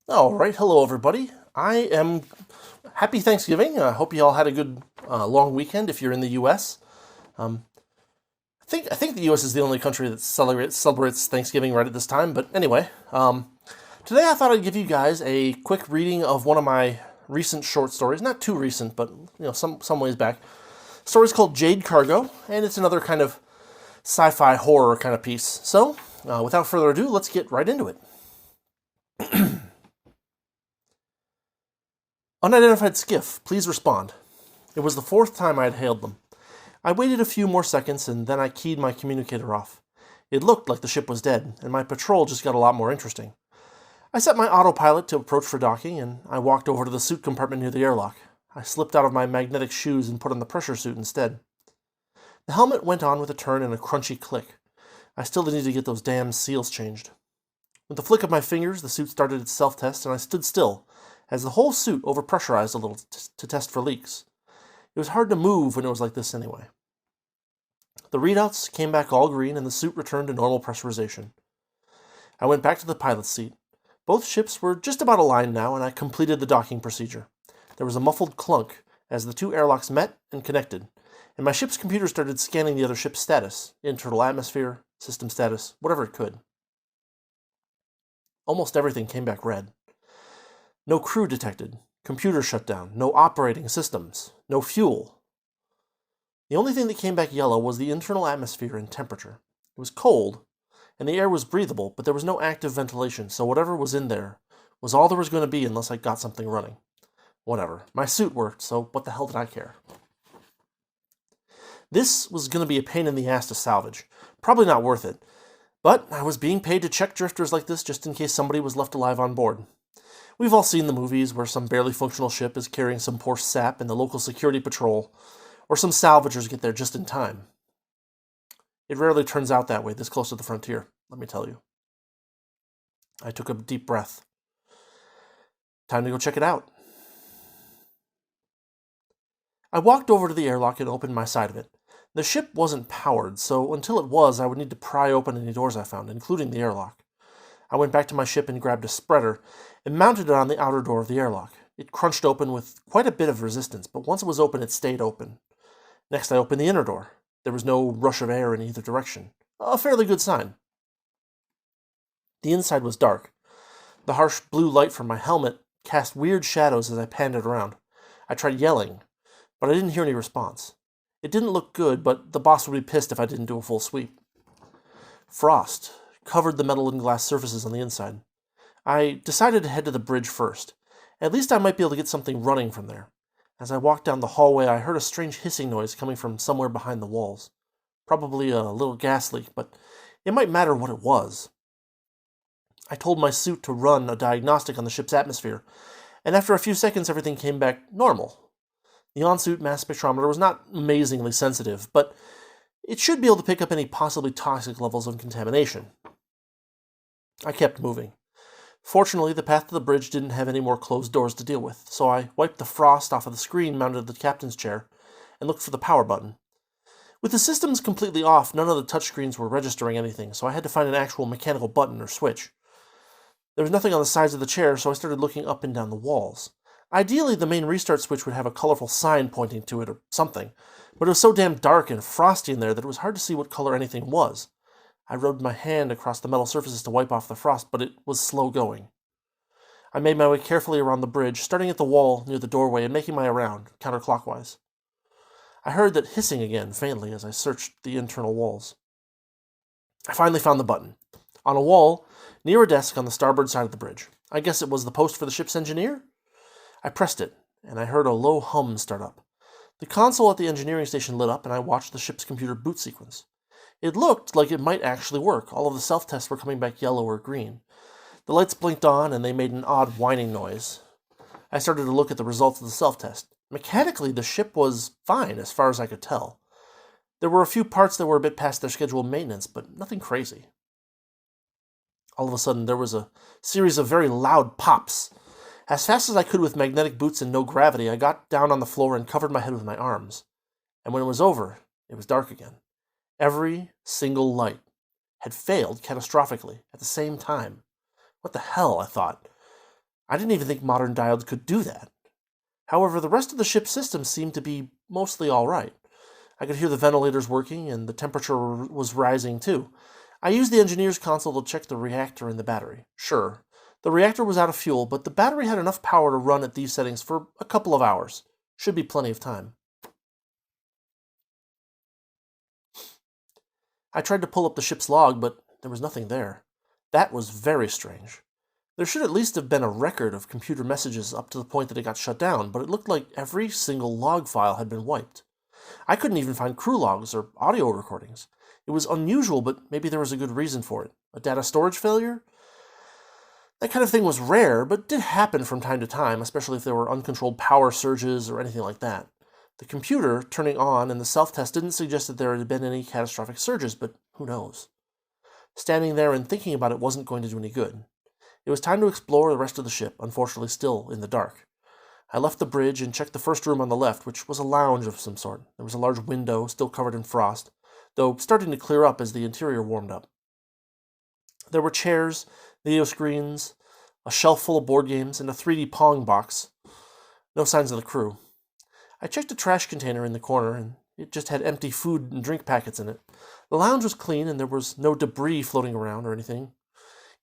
All right, hello everybody. I am happy Thanksgiving. I hope you all had a good long weekend. If you're in the U.S., I think the U.S. is the only country that celebrates Thanksgiving right at this time. But anyway, today I thought I'd give you guys a quick reading of one of my recent short stories. Not too recent, but some ways back. The story's called Jade Cargo, and it's another kind of sci-fi horror kind of piece. So, without further ado, let's get right into it. Unidentified skiff, please respond. It was the fourth time I had hailed them. I waited a few more seconds and then I keyed my communicator off. It looked like the ship was dead, and my patrol just got a lot more interesting. I set my autopilot to approach for docking, and I walked over to the suit compartment near the airlock. I slipped out of my magnetic shoes and put on the pressure suit instead. The helmet went on with a turn and a crunchy click. I still needed to get those damn seals changed. With the flick of my fingers, the suit started its self-test, and I stood still, as the whole suit overpressurized a little to test for leaks. It was hard to move when it was like this anyway. The readouts came back all green, and the suit returned to normal pressurization. I went back to the pilot's seat. Both ships were just about aligned now, and I completed the docking procedure. There was a muffled clunk as the two airlocks met and connected, and my ship's computer started scanning the other ship's status, internal atmosphere, system status, whatever it could. Almost everything came back red. No crew detected, computer shut down, no operating systems, no fuel. The only thing that came back yellow was the internal atmosphere and temperature. It was cold, and the air was breathable, but there was no active ventilation, so whatever was in there was all there was going to be unless I got something running. Whatever. My suit worked, so what the hell did I care? This was going to be a pain in the ass to salvage. Probably not worth it. But I was being paid to check drifters like this just in case somebody was left alive on board. We've all seen the movies where some barely functional ship is carrying some poor sap and the local security patrol, or some salvagers get there just in time. It rarely turns out that way this close to the frontier, let me tell you. I took a deep breath. Time to go check it out. I walked over to the airlock and opened my side of it. The ship wasn't powered, so until it was, I would need to pry open any doors I found, including the airlock. I went back to my ship and grabbed a spreader and mounted it on the outer door of the airlock. It crunched open with quite a bit of resistance, but once it was open, it stayed open. Next, I opened the inner door. There was no rush of air in either direction. A fairly good sign. The inside was dark. The harsh blue light from my helmet cast weird shadows as I panned it around. I tried yelling, but I didn't hear any response. It didn't look good, but the boss would be pissed if I didn't do a full sweep. Frost covered the metal and glass surfaces on the inside. I decided to head to the bridge first. At least I might be able to get something running from there. As I walked down the hallway, I heard a strange hissing noise coming from somewhere behind the walls. Probably a little gas leak, but it might matter what it was. I told my suit to run a diagnostic on the ship's atmosphere, and after a few seconds everything came back normal. The on-suit mass spectrometer was not amazingly sensitive, but it should be able to pick up any possibly toxic levels of contamination. I kept moving. Fortunately, the path to the bridge didn't have any more closed doors to deal with, so I wiped the frost off of the screen mounted at the captain's chair and looked for the power button. With the systems completely off, none of the touchscreens were registering anything, so I had to find an actual mechanical button or switch. There was nothing on the sides of the chair, so I started looking up and down the walls. Ideally, the main restart switch would have a colorful sign pointing to it or something, but it was so damn dark and frosty in there that it was hard to see what color anything was. I rubbed my hand across the metal surfaces to wipe off the frost, but it was slow going. I made my way carefully around the bridge, starting at the wall near the doorway and making my way around, counterclockwise. I heard that hissing again, faintly, as I searched the internal walls. I finally found the button. On a wall, near a desk on the starboard side of the bridge. I guess it was the post for the ship's engineer? I pressed it, and I heard a low hum start up. The console at the engineering station lit up, and I watched the ship's computer boot sequence. It looked like it might actually work. All of the self-tests were coming back yellow or green. The lights blinked on, and they made an odd whining noise. I started to look at the results of the self-test. Mechanically, the ship was fine, as far as I could tell. There were a few parts that were a bit past their scheduled maintenance, but nothing crazy. All of a sudden, there was a series of very loud pops. As fast as I could with magnetic boots and no gravity, I got down on the floor and covered my head with my arms. And when it was over, it was dark again. Every single light had failed catastrophically at the same time. What the hell, I thought. I didn't even think modern diodes could do that. However, the rest of the ship's system seemed to be mostly all right. I could hear the ventilators working, and the temperature was rising too. I used the engineer's console to check the reactor and the battery. Sure, the reactor was out of fuel, but the battery had enough power to run at these settings for a couple of hours. Should be plenty of time. I tried to pull up the ship's log, but there was nothing there. That was very strange. There should at least have been a record of computer messages up to the point that it got shut down, but it looked like every single log file had been wiped. I couldn't even find crew logs or audio recordings. It was unusual, but maybe there was a good reason for it. A data storage failure? That kind of thing was rare, but did happen from time to time, especially if there were uncontrolled power surges or anything like that. The computer turning on in the self-test didn't suggest that there had been any catastrophic surges, but who knows? Standing there and thinking about it wasn't going to do any good. It was time to explore the rest of the ship, unfortunately still in the dark. I left the bridge and checked the first room on the left, which was a lounge of some sort. There was a large window, still covered in frost, though starting to clear up as the interior warmed up. There were chairs, video screens, a shelf full of board games, and a 3D Pong box. No signs of the crew. I checked a trash container in the corner, and it just had empty food and drink packets in it. The lounge was clean, and there was no debris floating around or anything.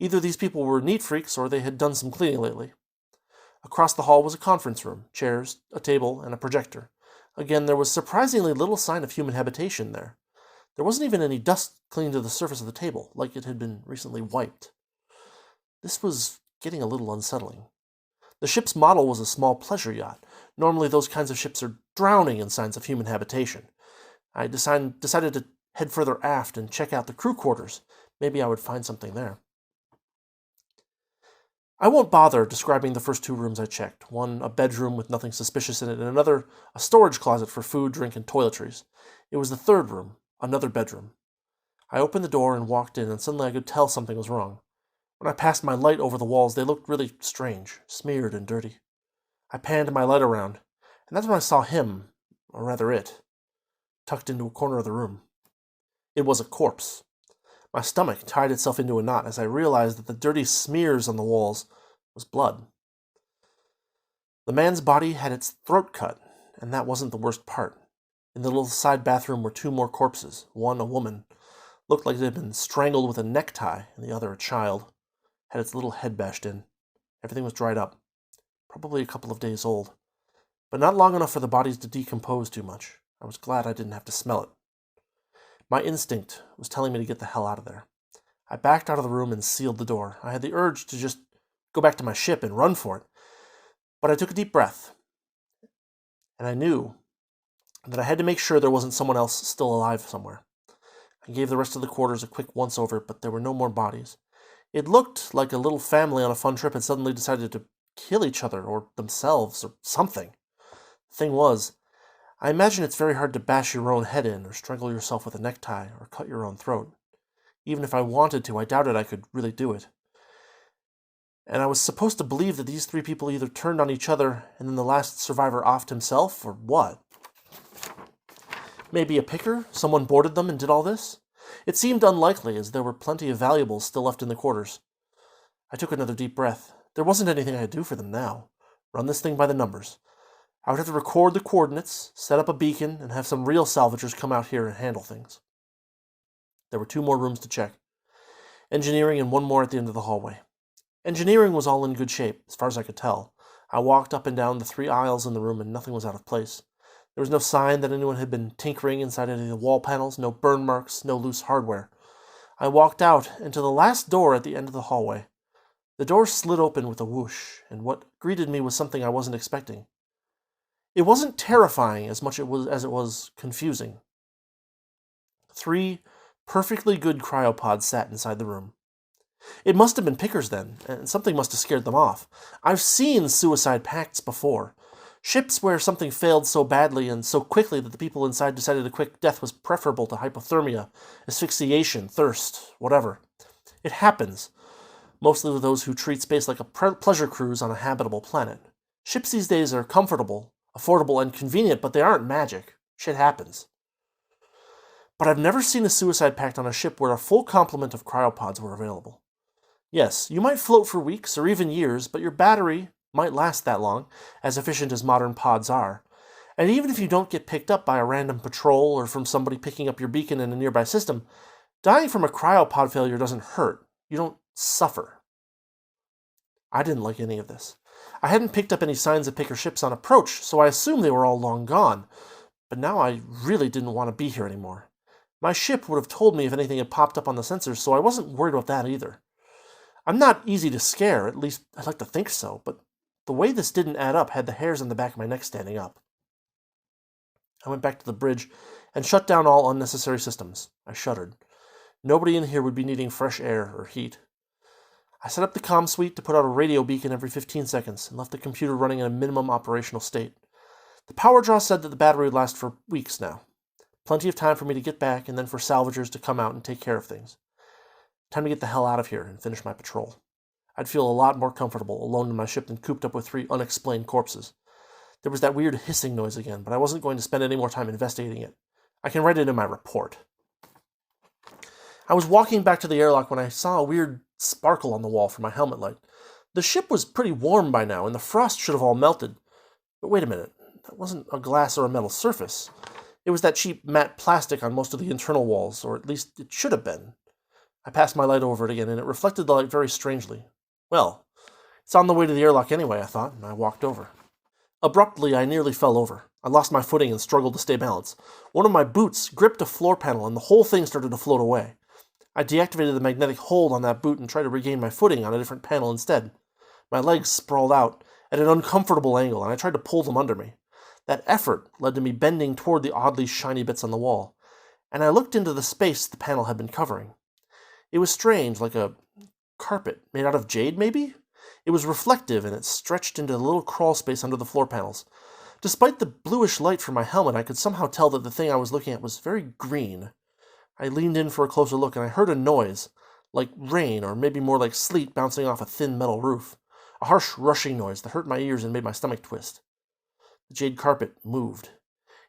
Either these people were neat freaks, or they had done some cleaning lately. Across the hall was a conference room, chairs, a table, and a projector. Again, there was surprisingly little sign of human habitation there. There wasn't even any dust clinging to the surface of the table, like it had been recently wiped. This was getting a little unsettling. The ship's model was a small pleasure yacht. Normally those kinds of ships are drowning in signs of human habitation. I decided to head further aft and check out the crew quarters. Maybe I would find something there. I won't bother describing the first two rooms I checked. One, a bedroom with nothing suspicious in it, and another, a storage closet for food, drink, and toiletries. It was the third room, another bedroom. I opened the door and walked in, and suddenly I could tell something was wrong. When I passed my light over the walls, they looked really strange, smeared and dirty. I panned my light around, and that's when I saw him, or rather it, tucked into a corner of the room. It was a corpse. My stomach tied itself into a knot as I realized that the dirty smears on the walls was blood. The man's body had its throat cut, and that wasn't the worst part. In the little side bathroom were two more corpses, one a woman. Looked like it had been strangled with a necktie, and the other a child. Had its little head bashed in. Everything was dried up. Probably a couple of days old. But not long enough for the bodies to decompose too much. I was glad I didn't have to smell it. My instinct was telling me to get the hell out of there. I backed out of the room and sealed the door. I had the urge to just go back to my ship and run for it. But I took a deep breath. And I knew that I had to make sure there wasn't someone else still alive somewhere. I gave the rest of the quarters a quick once-over, but there were no more bodies. It looked like a little family on a fun trip had suddenly decided to kill each other, or themselves, or something. The thing was, I imagine it's very hard to bash your own head in, or strangle yourself with a necktie, or cut your own throat. Even if I wanted to, I doubted I could really do it. And I was supposed to believe that these three people either turned on each other, and then the last survivor offed himself, or what? Maybe a picker? Someone boarded them and did all this? It seemed unlikely, as there were plenty of valuables still left in the quarters. I took another deep breath. There wasn't anything I could do for them now. Run this thing by the numbers. I would have to record the coordinates, set up a beacon, and have some real salvagers come out here and handle things. There were two more rooms to check. Engineering and one more at the end of the hallway. Engineering was all in good shape, as far as I could tell. I walked up and down the 3 aisles in the room, and nothing was out of place. There was no sign that anyone had been tinkering inside any of the wall panels, no burn marks, no loose hardware. I walked out and to the last door at the end of the hallway. The door slid open with a whoosh, and what greeted me was something I wasn't expecting. It wasn't terrifying as much as it was confusing. 3 perfectly good cryopods sat inside the room. It must have been pickers then, and something must have scared them off. I've seen suicide pacts before. Ships where something failed so badly and so quickly that the people inside decided a quick death was preferable to hypothermia, asphyxiation, thirst, whatever. It happens, mostly to those who treat space like a pleasure cruise on a habitable planet. Ships these days are comfortable, affordable, and convenient, but they aren't magic. Shit happens. But I've never seen a suicide pact on a ship where a full complement of cryopods were available. Yes, you might float for weeks or even years, but your battery might last that long, as efficient as modern pods are. And even if you don't get picked up by a random patrol or from somebody picking up your beacon in a nearby system, dying from a cryopod failure doesn't hurt. You don't suffer. I didn't like any of this. I hadn't picked up any signs of picker ships on approach, so I assumed they were all long gone. But now I really didn't want to be here anymore. My ship would have told me if anything had popped up on the sensors, so I wasn't worried about that either. I'm not easy to scare, at least I'd like to think so, but the way this didn't add up had the hairs on the back of my neck standing up. I went back to the bridge and shut down all unnecessary systems. I shuddered. Nobody in here would be needing fresh air or heat. I set up the comm suite to put out a radio beacon every 15 seconds and left the computer running in a minimum operational state. The power draw said that the battery would last for weeks now. Plenty of time for me to get back and then for salvagers to come out and take care of things. Time to get the hell out of here and finish my patrol. I'd feel a lot more comfortable alone in my ship than cooped up with 3 unexplained corpses. There was that weird hissing noise again, but I wasn't going to spend any more time investigating it. I can write it in my report. I was walking back to the airlock when I saw a weird sparkle on the wall from my helmet light. The ship was pretty warm by now, and the frost should have all melted. But wait a minute, that wasn't a glass or a metal surface. It was that cheap matte plastic on most of the internal walls, or at least it should have been. I passed my light over it again, and it reflected the light very strangely. Well, it's on the way to the airlock anyway, I thought, and I walked over. Abruptly, I nearly fell over. I lost my footing and struggled to stay balanced. One of my boots gripped a floor panel, and the whole thing started to float away. I deactivated the magnetic hold on that boot and tried to regain my footing on a different panel instead. My legs sprawled out at an uncomfortable angle, and I tried to pull them under me. That effort led to me bending toward the oddly shiny bits on the wall, and I looked into the space the panel had been covering. It was strange, like a carpet made out of jade, maybe? It was reflective, and it stretched into a little crawl space under the floor panels. Despite the bluish light from my helmet, I could somehow tell that the thing I was looking at was very green. I leaned in for a closer look, and I heard a noise, like rain, or maybe more like sleet bouncing off a thin metal roof. A harsh, rushing noise that hurt my ears and made my stomach twist. The jade carpet moved.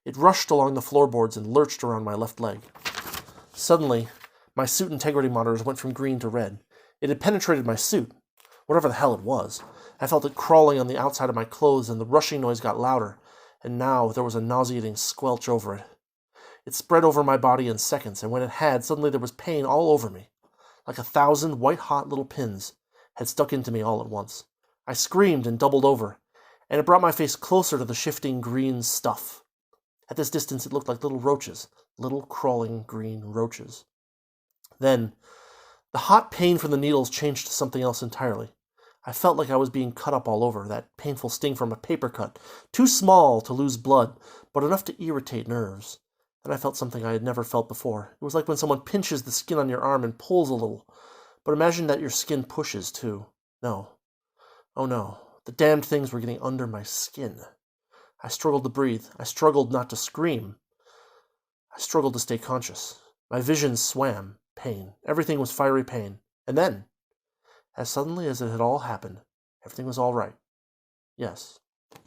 It rushed along the floorboards and lurched around my left leg. Suddenly, my suit integrity monitors went from green to red. It had penetrated my suit, whatever the hell it was. I felt it crawling on the outside of my clothes, and the rushing noise got louder, and now there was a nauseating squelch over it. It spread over my body in seconds, and when it had, suddenly there was pain all over me. Like 1,000 white-hot little pins had stuck into me all at once. I screamed and doubled over, and it brought my face closer to the shifting green stuff. At this distance it looked like little roaches, little crawling green roaches. Then, the hot pain from the needles changed to something else entirely. I felt like I was being cut up all over, that painful sting from a paper cut, too small to lose blood, but enough to irritate nerves. Then I felt something I had never felt before. It was like when someone pinches the skin on your arm and pulls a little. But imagine that your skin pushes, too. No. Oh no. The damned things were getting under my skin. I struggled to breathe. I struggled not to scream. I struggled to stay conscious. My vision swam. Pain. Everything was fiery pain. And then, as suddenly as it had all happened, everything was all right. Yes,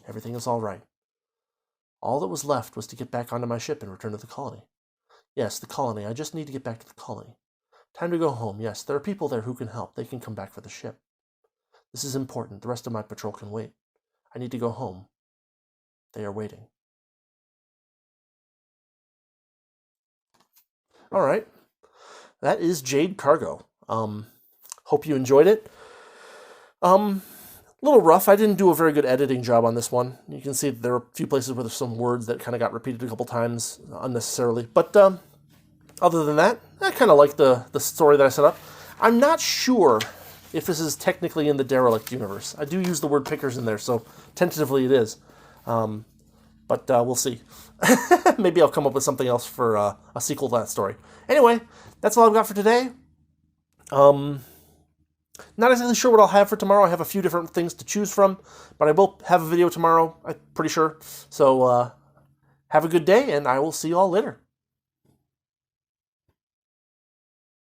everything was all right. All that was left was to get back onto my ship and return to the colony. Yes, the colony. I just need to get back to the colony. Time to go home. Yes, there are people there who can help. They can come back for the ship. This is important. The rest of my patrol can wait. I need to go home. They are waiting. All right. That is Jade Cargo. Hope you enjoyed it. A little rough. I didn't do a very good editing job on this one. You can see that there are a few places where there's some words that kind of got repeated a couple times unnecessarily. But other than that, I kind of like the story that I set up. I'm not sure if this is technically in the Derelict universe. I do use the word pickers in there, so tentatively it is. But we'll see. Maybe I'll come up with something else for a sequel to that story. Anyway, that's all I've got for today. Not exactly sure what I'll have for tomorrow. I have a few different things to choose from, but I will have a video tomorrow, I'm pretty sure. So have a good day, and I will see you all later.